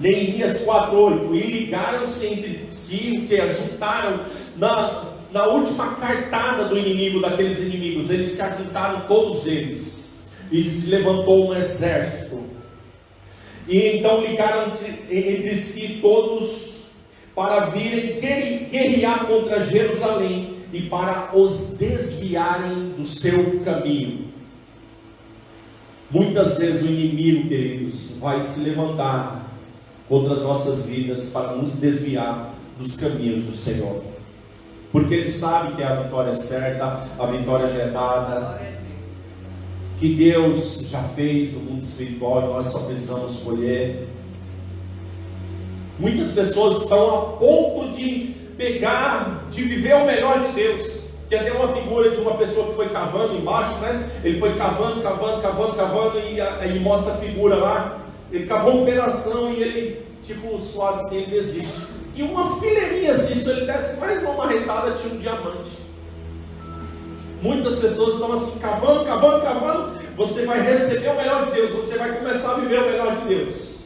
Neemias 4, 8: e ligaram-se entre si, o que ajuntaram na última cartada do inimigo, daqueles inimigos. Eles se ajuntaram, todos eles, e se levantou um exército. E então ligaram entre si todos para virem guerrear contra Jerusalém e para os desviarem do seu caminho. Muitas vezes o inimigo, queridos, vai se levantar contra as nossas vidas para nos desviar dos caminhos do Senhor, porque ele sabe que a vitória é certa, a vitória já é dada, que Deus já fez no mundo espiritual e nós só precisamos colher. Muitas pessoas estão a ponto de viver o melhor de Deus. Tem até uma figura de uma pessoa que foi cavando embaixo, né? Ele foi cavando, e aí mostra a figura lá. Ele cavou um pedação e ele, tipo, suave assim, ele desiste. E uma fileirinha assim, se ele desse mais uma marretada, tinha um diamante. Muitas pessoas estão assim, cavando. Você vai receber o melhor de Deus, você vai começar a viver o melhor de Deus.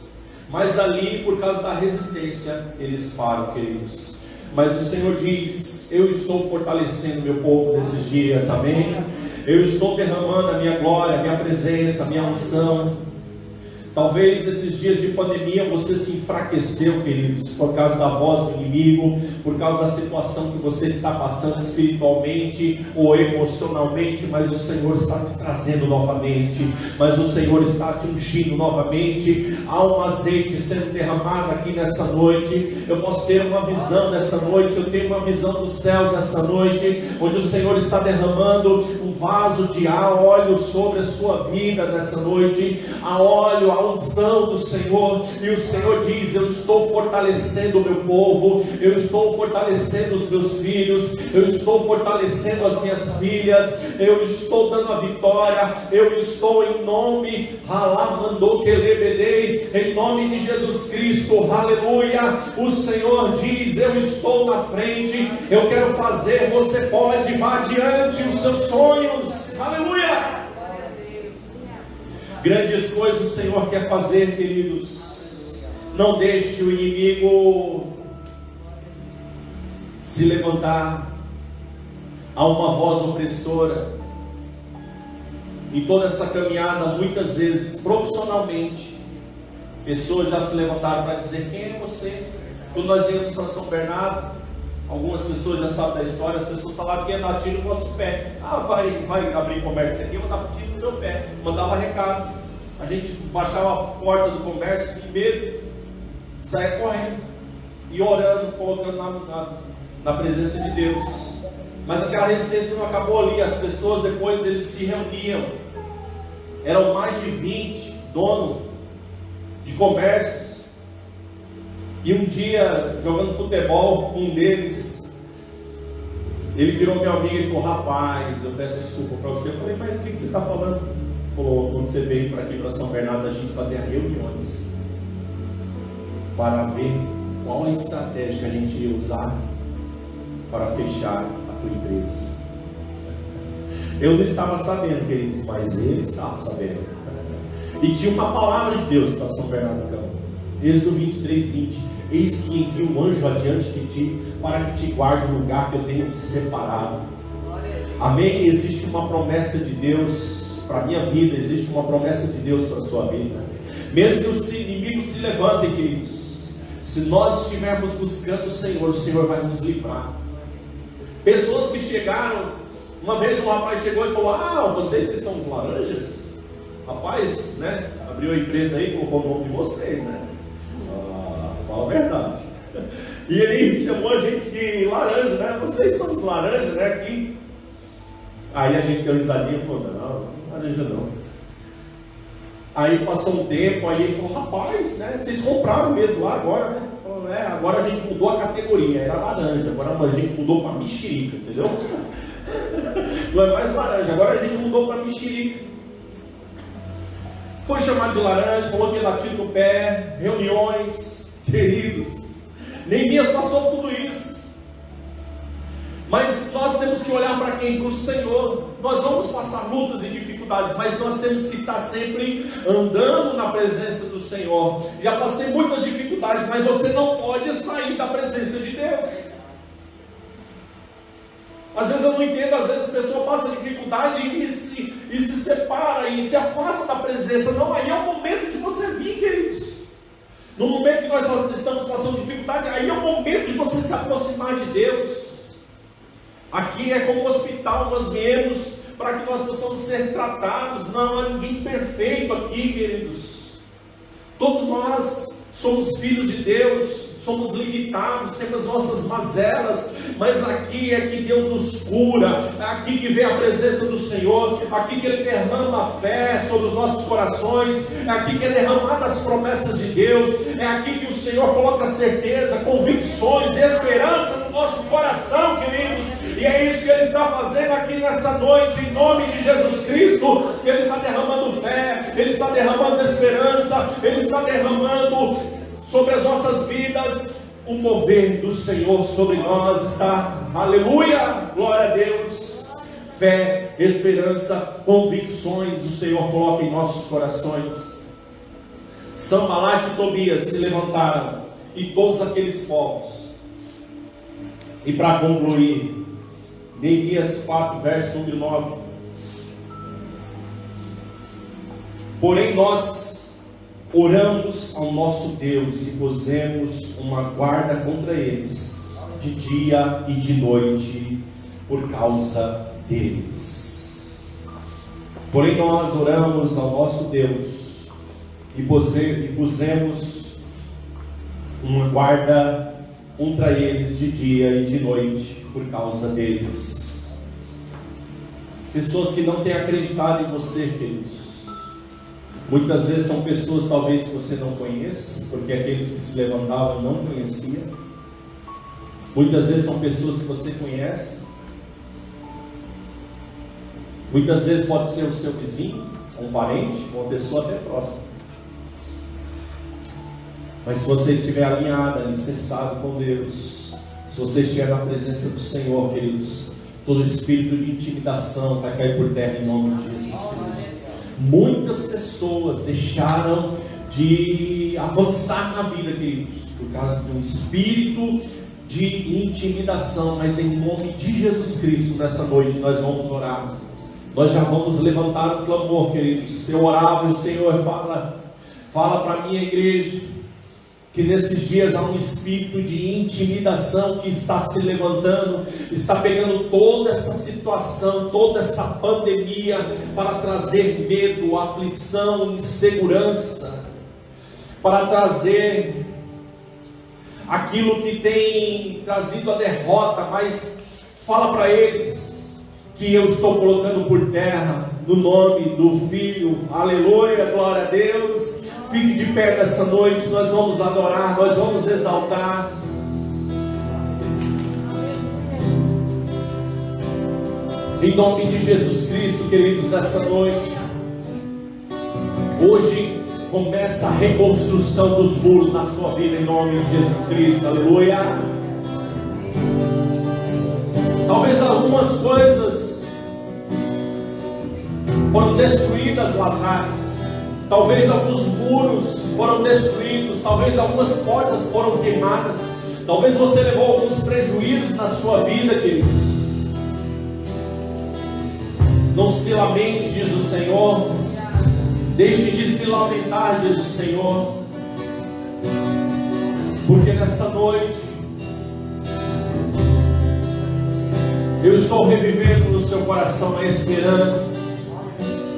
Mas ali, por causa da resistência, eles param, queridos. Mas o Senhor diz: eu estou fortalecendo meu povo nesses dias, amém? Eu estou derramando a minha glória, a minha presença, a minha unção. Talvez nesses dias de pandemia você se enfraqueceu, queridos, por causa da voz do inimigo, por causa da situação que você está passando espiritualmente ou emocionalmente, mas o Senhor está te trazendo novamente, mas o Senhor está te ungindo novamente. Há um azeite sendo derramado aqui nessa noite. Eu posso ter uma visão nessa noite, eu tenho uma visão dos céus nessa noite, onde o Senhor está derramando um vaso de óleo sobre a sua vida nessa noite. A óleo, a unção do Senhor, e o Senhor diz: eu estou fortalecendo o meu povo, eu estou fortalecendo os meus filhos, eu estou fortalecendo as minhas filhas, eu estou dando a vitória, eu estou em nome, em nome de Jesus Cristo, aleluia. O Senhor diz: eu estou na frente, eu quero fazer, você pode, vá adiante os seus sonhos, aleluia. Grandes coisas o Senhor quer fazer, queridos. Não deixe o inimigo se levantar. Há uma voz opressora em toda essa caminhada. Muitas vezes, profissionalmente, pessoas já se levantaram para dizer: quem é você? Quando nós íamos para São Bernardo, algumas pessoas já sabem da história, as pessoas falavam que ia dar tiro no nosso pé. Vai abrir comércio aqui, eu vou dar tiro no seu pé. Mandava recado. A gente baixava a porta do comércio, primeiro saia correndo e orando, colocando na presença de Deus. Mas aquela resistência não acabou ali. As pessoas depois eles se reuniam. Eram mais de 20 donos de comércios. E um dia, jogando futebol, um deles, ele virou meu amigo e falou: rapaz, eu peço desculpa para você. Eu falei: mas o que você está falando? Ele falou: quando você veio para aqui, para São Bernardo, a gente fazia reuniões para ver qual a estratégia que a gente ia usar para fechar a tua empresa. Eu não estava sabendo, queridos, mas ele estava sabendo. E tinha uma palavra de Deus para São Bernardo do Campo. Êxodo 23:20: eis que envio um anjo adiante de ti, para que te guarde no lugar que eu tenho separado. Amém? Existe uma promessa de Deus para a minha vida, existe uma promessa de Deus para a sua vida. Mesmo que os inimigos se levantem, queridos, se nós estivermos buscando o Senhor vai nos livrar. Pessoas que chegaram, uma vez um rapaz chegou e falou: ah, vocês que são os laranjas? Rapaz, né? Abriu a empresa aí, colocou o nome de vocês, né? Fala a verdade. E ele chamou a gente de laranja, né? Vocês são os laranjas, né? Aqui. Aí a gente deu risadinha e falou: não, laranja não. Aí passou um tempo, aí ele falou: rapaz, né? Vocês compraram mesmo lá agora, né? Falou: agora a gente mudou a categoria, era laranja, agora a gente mudou para mexerica, entendeu? Não é mais laranja, agora a gente mudou para mexerica. Foi chamado de laranja, falou que ia dar tiro no pé, reuniões, queridos. Neemias passou por tudo isso. Mas nós temos que olhar para quem? Para o Senhor. Nós vamos passar lutas e dificuldades, mas nós temos que estar sempre andando na presença do Senhor. Já passei muitas dificuldades, mas você não pode sair da presença de Deus. Às vezes eu não entendo, às vezes a pessoa passa dificuldade e se separa e se afasta da presença. Não, aí é o momento de você vir, queridos. No momento que nós estamos passando dificuldade, aí é o momento de você se aproximar de Deus. Aqui é como um hospital, nós viemos para que nós possamos ser tratados. Não há ninguém perfeito aqui, queridos. Todos nós somos filhos de Deus, somos limitados, temos nossas mazelas, mas aqui é que Deus nos cura, é aqui que vem a presença do Senhor, aqui que Ele derrama a fé sobre os nossos corações, é aqui que é derramada as promessas de Deus, é aqui que o Senhor coloca certeza, convicções, esperança no nosso coração, queridos. E é isso que Ele está fazendo aqui nessa noite, em nome de Jesus Cristo. Ele está derramando fé, Ele está derramando esperança, Ele está derramando sobre as nossas vidas o mover do Senhor sobre nós. Está, aleluia, glória a Deus. Fé, esperança, convicções, o Senhor coloca em nossos corações. Sanbalat e Tobias se levantaram, e todos aqueles povos. E para concluir, Neemias 4, verso número 9. Porém nós oramos ao nosso Deus e pusemos uma guarda contra eles, de dia e de noite, por causa deles. Porém nós oramos ao nosso Deus e pusemos uma guarda contra eles de dia e de noite, por causa deles. Pessoas que não têm acreditado em você, queridos. Muitas vezes são pessoas talvez que você não conheça, porque aqueles que se levantavam não conheciam. Muitas vezes são pessoas que você conhece. Muitas vezes pode ser o seu vizinho, um parente, uma pessoa até próxima. Mas se você estiver alinhado, alicerçado com Deus, se você estiver na presença do Senhor, queridos, todo espírito de intimidação vai cair por terra em nome de Jesus Cristo. Muitas pessoas deixaram de avançar na vida, queridos, por causa de um espírito de intimidação. Mas em nome de Jesus Cristo, nessa noite nós vamos orar. Nós já vamos levantar um clamor, queridos. Eu orava e o Senhor fala para a minha igreja que nesses dias há um espírito de intimidação que está se levantando, está pegando toda essa situação, toda essa pandemia, para trazer medo, aflição, insegurança, para trazer aquilo que tem trazido a derrota. Mas fala para eles que eu estou colocando por terra, no nome do Filho, aleluia, glória a Deus. Fique de pé nessa noite, nós vamos adorar, nós vamos exaltar. Em nome de Jesus Cristo, queridos, nessa noite, hoje começa a reconstrução dos muros na sua vida, em nome de Jesus Cristo, aleluia. Talvez algumas coisas foram destruídas lá atrás. Talvez alguns muros foram destruídos, talvez algumas portas foram queimadas, talvez você levou alguns prejuízos na sua vida, queridos. Não se lamente, diz o Senhor. Deixe de se lamentar, diz o Senhor. Porque nesta noite eu estou revivendo no seu coração a esperança.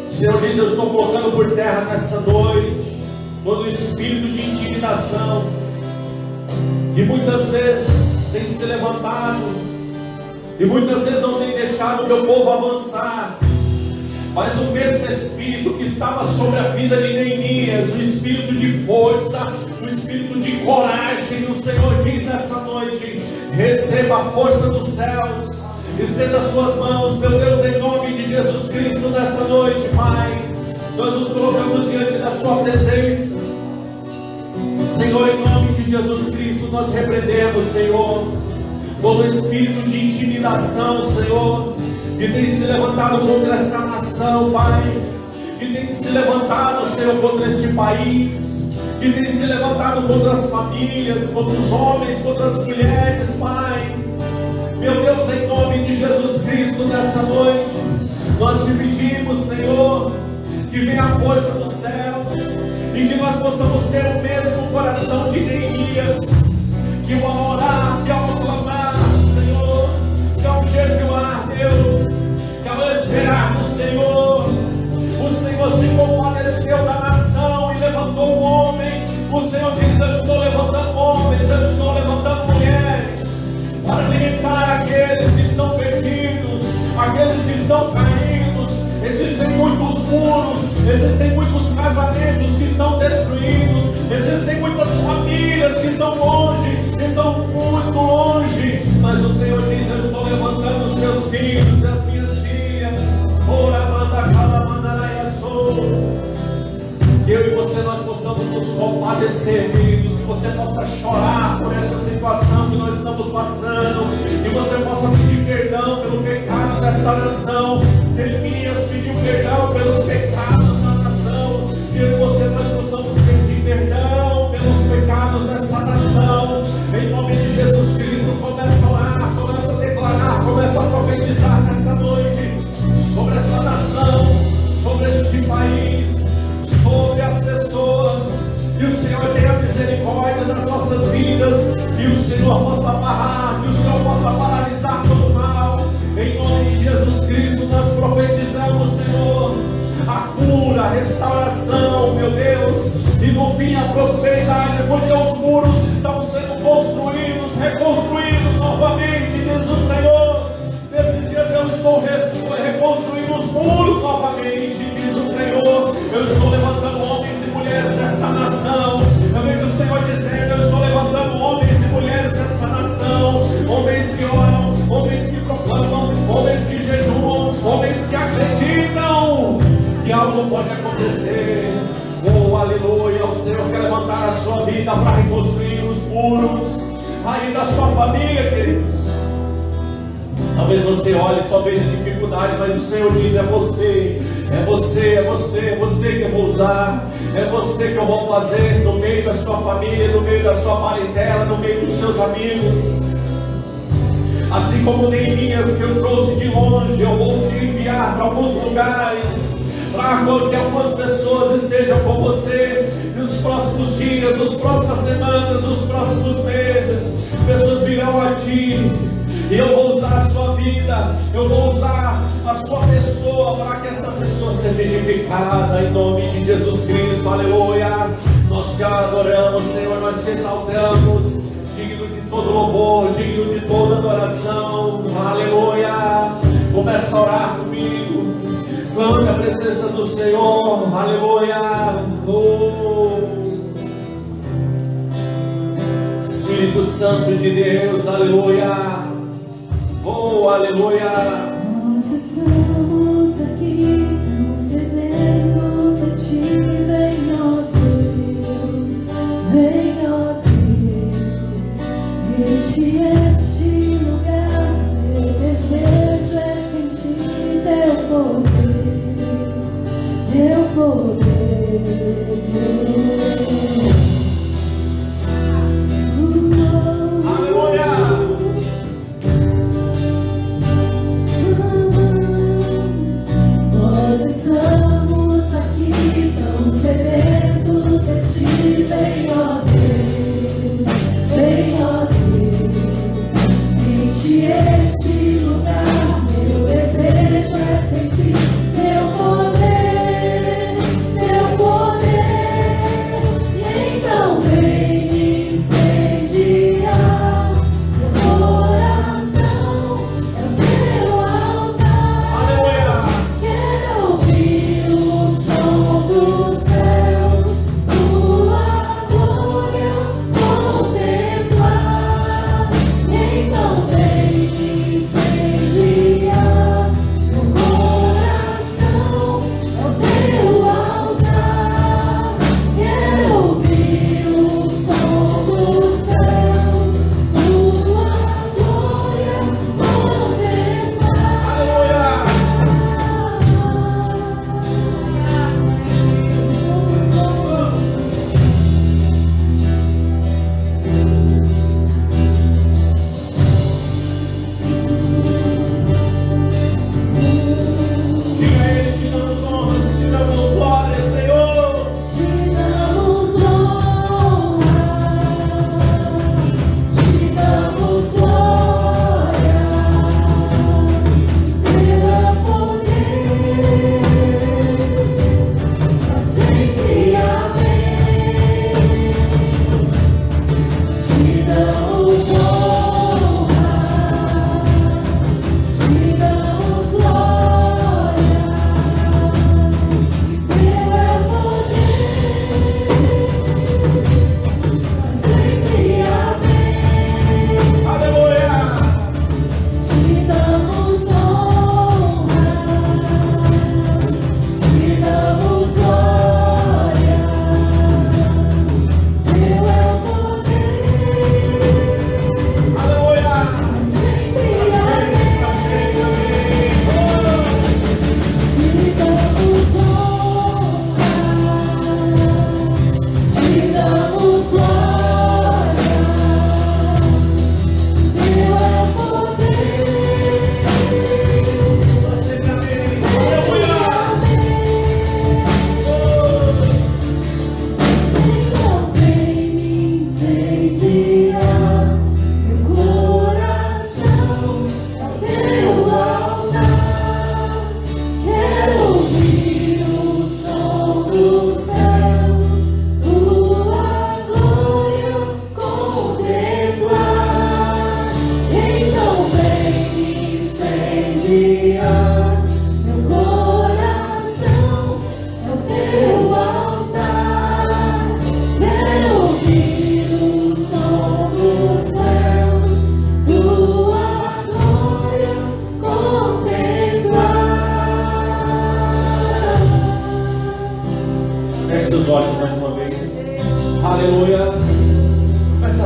O Senhor diz: eu estou colocando por terra nessa noite todo espírito de intimidação que muitas vezes tem se levantado e muitas vezes não tem deixado o meu povo avançar. Mas o mesmo espírito que estava sobre a vida de Neemias, o espírito de força, o espírito de coragem, o Senhor diz nessa noite: receba a força dos céus. Estenda as suas mãos, meu Deus, em nome de Jesus Cristo, nessa noite, Pai. Nós nos colocamos diante da sua presença, Senhor, em nome de Jesus Cristo. Nós repreendemos, Senhor, todo espírito de intimidação, Senhor, que tem se levantado contra esta nação, Pai, que tem se levantado, Senhor, contra este país, que tem se levantado contra as famílias, contra os homens, contra as mulheres, Pai. Meu Deus, em nome de Jesus Cristo, nessa noite, nós te pedimos, Senhor, que venha a força dos céus, e que nós possamos ter o mesmo coração de Neemias, que ao orar, que ao clamar, Senhor, que ao jejuar, Deus, que ao esperar muito longe, mas o Senhor diz: eu estou levantando os seus filhos e as minhas filhas. Que eu e você, nós possamos nos compadecer, queridos, que você possa chorar por essa situação que nós estamos passando, que você possa pedir perdão pelo pecado dessa nação. Neemias pediu perdão pelos pecados da nação, que eu e você, nós possamos pedir perdão pelos pecados dessa nação, em nome de Jesus Cristo. Começa a orar, começa a declarar, começa a profetizar nessa noite sobre essa nação, sobre este país, sobre as pessoas, que o Senhor tenha misericórdia das nossas vidas, que o Senhor possa amarrar, que o Senhor possa paralisar todo o mal, em nome de Jesus Cristo. Nós profetizamos, Senhor, a cura, a restauração, meu Deus, e no fim a prosperidade, porque os muros estão sendo construídos, reconstruídos novamente, diz o Senhor. Nesses dias eu estou reconstruindo os muros novamente, diz o Senhor. Eu estou levantando homens e mulheres dessa nação. Eu vejo o Senhor dizendo: eu estou levantando homens e mulheres dessa nação, homens que oram, homens que proclamam, homens que jejuam, homens que acreditam que algo pode acontecer. Oh, aleluia! O Senhor quer levantar a sua vida para reconstruir os muros aí da sua família, queridos. Talvez você olhe e só veja dificuldade, mas o Senhor diz: é você, é você, é você, é você que eu vou usar, é você que eu vou fazer no meio da sua família, no meio da sua parentela, no meio dos seus amigos. Assim como Neemias, que eu trouxe de longe, eu vou te enviar para alguns lugares, para que algumas pessoas estejam com você nos próximos dias, nas próximas semanas, nos próximos meses. Pessoas virão a ti, e eu vou usar a sua vida, eu vou usar a sua pessoa para que essa pessoa seja edificada, em nome de Jesus Cristo. Aleluia! Nós te adoramos, Senhor, nós te exaltamos, digno de todo louvor, digno de toda adoração. Aleluia! Começa a orar comigo, clame a presença do Senhor. Aleluia! Oh, Espírito Santo de Deus, aleluia! Oh, aleluia! Nós estamos aqui, tão sedentos de ti. Vem, ó Deus, vem, ó Deus, enche este lugar. Meu desejo é sentir teu poder, teu poder. Vem, ó Deus, vem, ó Deus, enche este lugar. Meu desejo é sentir teu poder, teu poder. E então vem me incendiar. Meu coração é o teu altar. Quero ouvir o som do céu.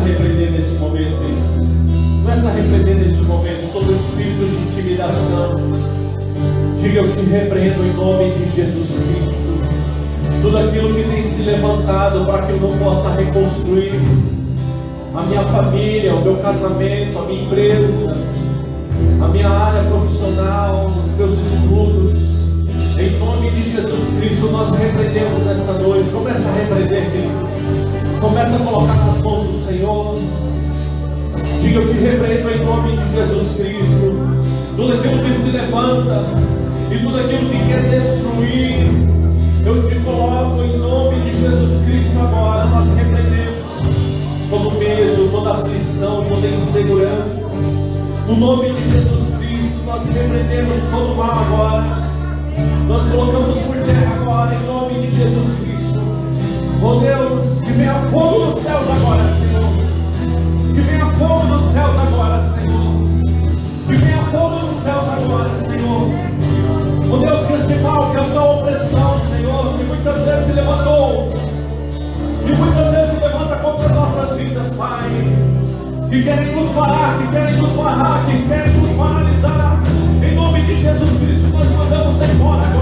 repreender neste momento, Deus. Começa a repreender neste momento todo espírito de intimidação. Diga: eu te repreendo em nome de Jesus Cristo. Tudo aquilo que tem se levantado para que eu não possa reconstruir a minha família, o meu casamento, a minha empresa, a minha área profissional, os meus estudos. Em nome de Jesus Cristo, nós repreendemos essa noite. Começa a repreender, queridos. Começa a colocar nas mãos do Senhor. Diga: eu te repreendo em nome de Jesus Cristo. Tudo aquilo que se levanta e tudo aquilo que quer destruir, eu te coloco em nome de Jesus Cristo agora. Nós repreendemos todo medo, toda aflição, toda insegurança. No nome de Jesus Cristo, nós repreendemos todo mal agora. Nós colocamos por terra agora, em nome de Jesus Cristo. Oh Deus, que venha fogo dos céus agora, Senhor. Que venha fogo dos céus agora, Senhor. Que venha fogo dos céus agora, Senhor. Oh Deus, que esse mal, que essa opressão, Senhor, que muitas vezes se levantou, que muitas vezes se levanta contra as nossas vidas, Pai, que querem nos parar, que querem nos barrar, que querem nos paralisar. Em nome de Jesus Cristo, nós mandamos embora